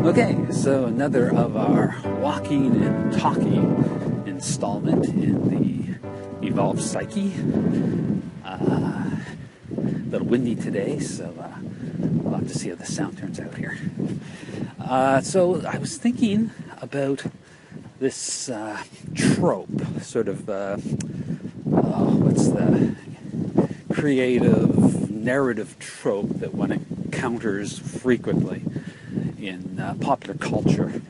Okay, so another of our walking and talking installment in the Evolved Psyche. A little windy today, so we'll have to see how the sound turns out here. So I was thinking about this trope, sort of, what's the creative narrative trope that one encounters frequently in popular culture,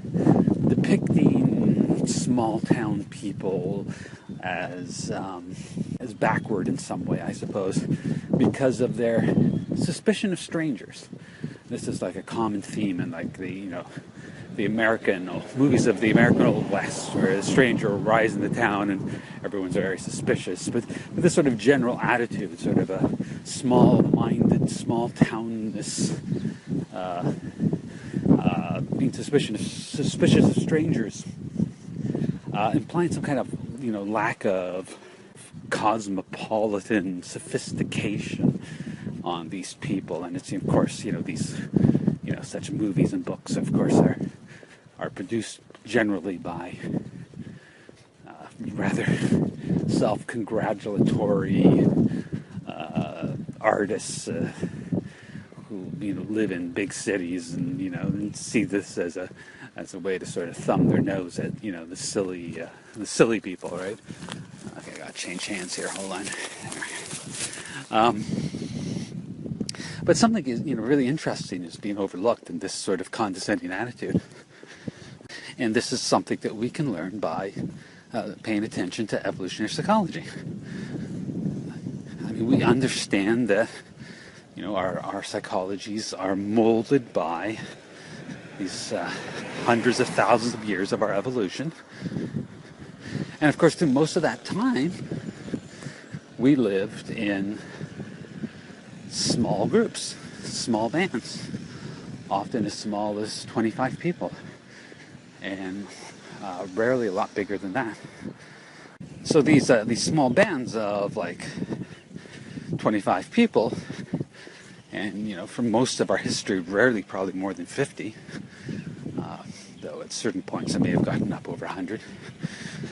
depicting small town people as backward in some way, I suppose, because of their suspicion of strangers. This is like a common theme in like the American movies of the American Old West, where a stranger will rise in the town and everyone's very suspicious. But this sort of general attitude, sort of a small-minded, small-townness, being suspicious of strangers, implying some kind of lack of cosmopolitan sophistication on these people. And it's, of course, these such movies and books, of course, are produced generally by rather self-congratulatory artists who live in big cities and see this as a way to sort of thumb their nose at the silly people, right? Okay, I gotta change hands here. Hold on. But something is really interesting is being overlooked in this sort of condescending attitude, and this is something that we can learn by paying attention to evolutionary psychology. I mean, we understand that our psychologies are molded by these hundreds of thousands of years of our evolution, and of course, through most of that time, we lived in small groups, small bands, often as small as 25 people, and rarely a lot bigger than that. So these small bands of like 25 people, and for most of our history, rarely probably more than 50, though at certain points it may have gotten up over 100.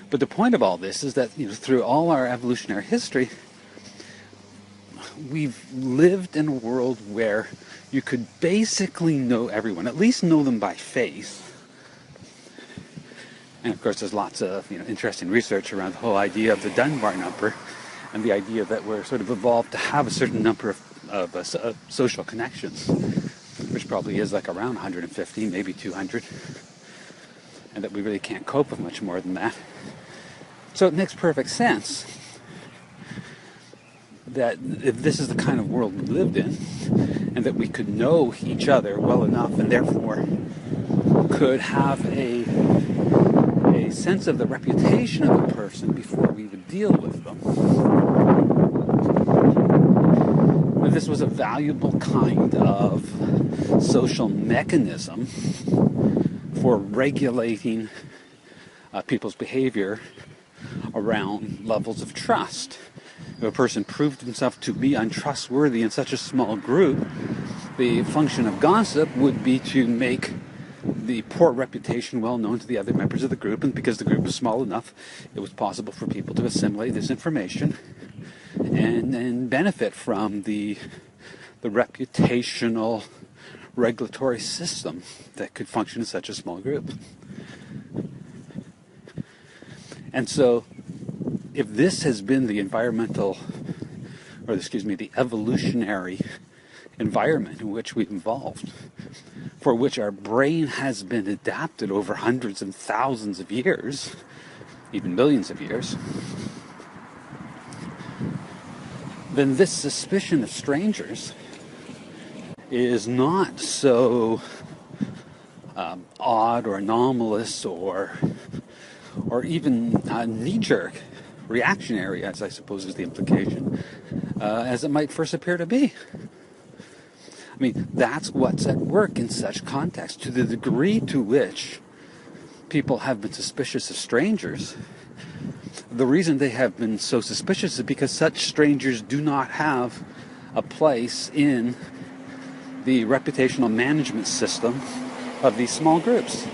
But the point of all this is that through all our evolutionary history, we've lived in a world where you could basically know everyone, at least know them by face. And of course, there's lots of interesting research around the whole idea of the Dunbar number, and the idea that we're sort of evolved to have a certain number of social connections, which probably is like around 150, maybe 200, and that we really can't cope with much more than that. So it makes perfect sense that if this is the kind of world we lived in, and that we could know each other well enough, and therefore could have a sense of the reputation of a person before we would deal with them, that this was a valuable kind of social mechanism for regulating people's behavior around levels of trust. If a person proved himself to be untrustworthy in such a small group, the function of gossip would be to make the poor reputation well known to the other members of the group, and because the group was small enough, it was possible for people to assimilate this information and benefit from the reputational regulatory system that could function in such a small group. And so, if this has been the the evolutionary environment in which we've evolved, for which our brain has been adapted over hundreds and thousands of years, even millions of years, then this suspicion of strangers is not so odd or anomalous or even knee-jerk, reactionary, as I suppose is the implication, as it might first appear to be. I mean, that's what's at work in such context. To the degree to which people have been suspicious of strangers, the reason they have been so suspicious is because such strangers do not have a place in the reputational management system of these small groups.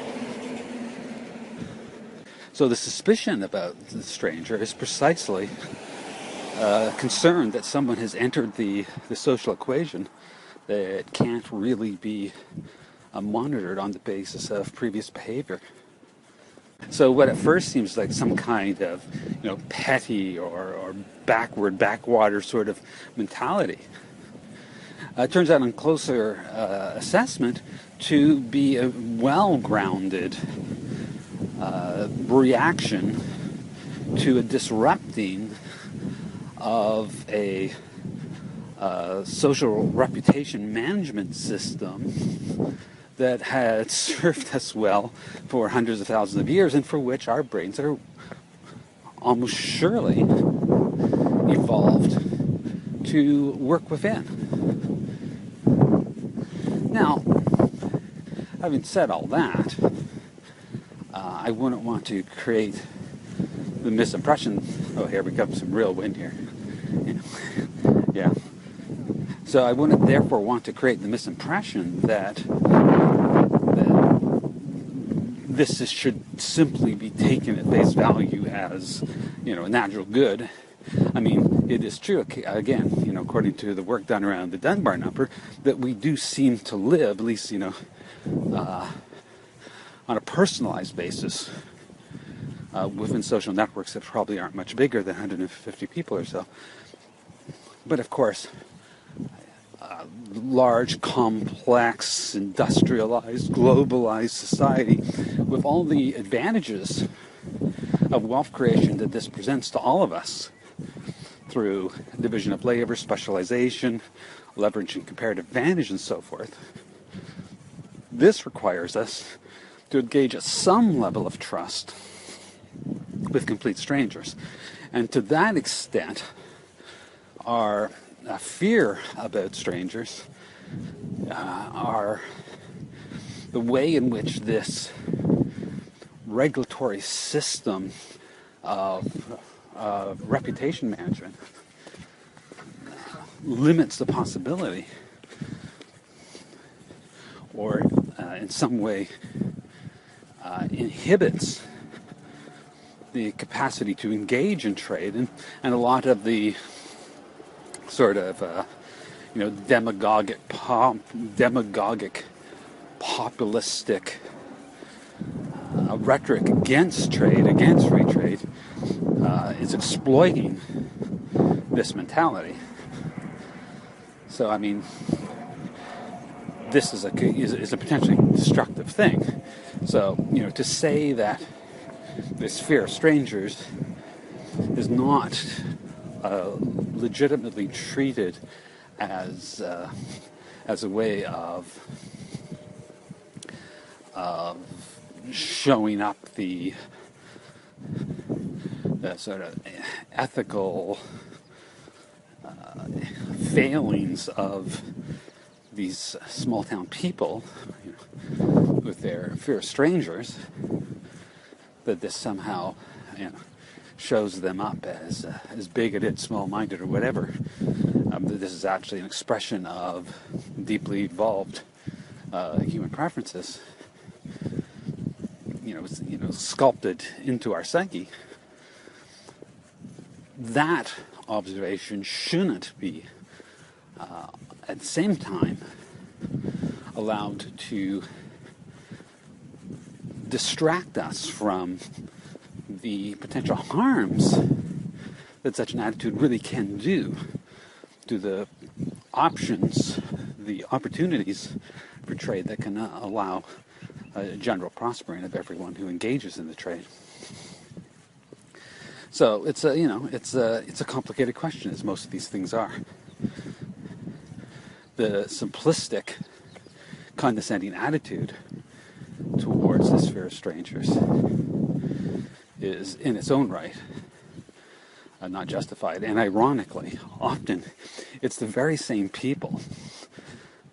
So the suspicion about the stranger is precisely concern that someone has entered the social equation that can't really be monitored on the basis of previous behavior. So what at first seems like some kind of, petty or backwater sort of mentality, turns out on closer assessment to be a well-grounded reaction to a disrupting of a social reputation management system that had served us well for hundreds of thousands of years, and for which our brains are almost surely evolved to work within. Now, having said all that, I wouldn't want to create the misimpression. Oh, here we come, some real wind here. Yeah. So I wouldn't therefore want to create the misimpression that this should simply be taken at face value as, a natural good. I mean, it is true, again, according to the work done around the Dunbar number, that we do seem to live, at least, on a personalized basis, within social networks that probably aren't much bigger than 150 people or so. But of course, large, complex, industrialized, globalized society with all the advantages of wealth creation that this presents to all of us through division of labor, specialization, leveraging comparative advantage, and so forth. This requires us to engage at some level of trust with complete strangers. And to that extent, our fear about strangers, are the way in which this regulatory system of reputation management limits the possibility, or in some way inhibits the capacity to engage in trade, and a lot of the sort of demagogic, populistic rhetoric against trade, against free trade, is exploiting this mentality. So, I mean, this is a potentially destructive thing. So, to say that this fear of strangers is not legitimately treated as a way of showing up the sort of ethical failings of these small town people, with their fear of strangers, that this somehow shows them up as bigoted, small-minded, or whatever. That this is actually an expression of deeply evolved human preferences, sculpted into our psyche. That observation shouldn't be, at the same time, allowed to distract us from the potential harms that such an attitude really can do to the options, the opportunities for trade that can allow a general prospering of everyone who engages in the trade. So it's a complicated question, as most of these things are. The simplistic, condescending attitude towards this fear of strangers is, in its own right, not justified. And ironically, often it's the very same people,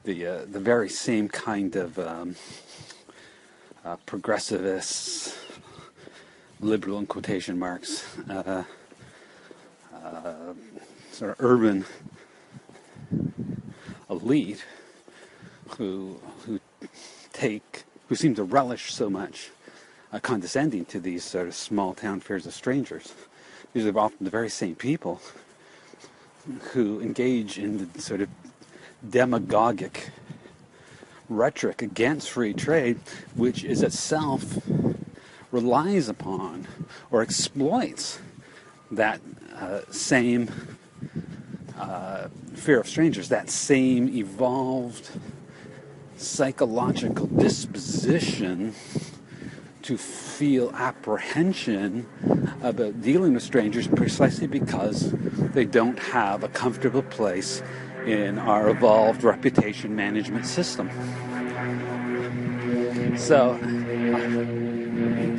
the very same kind of progressivists, liberal in quotation marks, sort of urban elite who take who seem to relish so much condescending to these sort of small town fears of strangers. These are often the very same people who engage in the sort of demagogic rhetoric against free trade, which is itself relies upon or exploits that same fear of strangers, that same evolved psychological disposition to feel apprehension about dealing with strangers precisely because they don't have a comfortable place in our evolved reputation management system. So,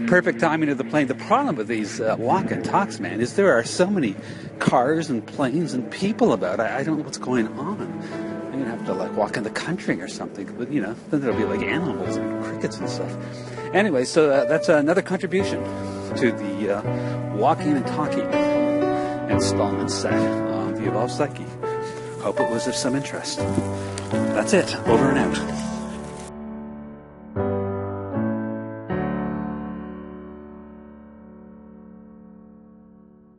perfect timing of the plane. The problem with these walk and talks, man, is there are so many cars and planes and people about. I don't know what's going on. I'm going to have to walk in the country or something. But, then there'll be animals and crickets and stuff. Anyway, so that's another contribution to the walking and talking installment set of the Evolved Psyche. Hope it was of some interest. That's it. Over and out.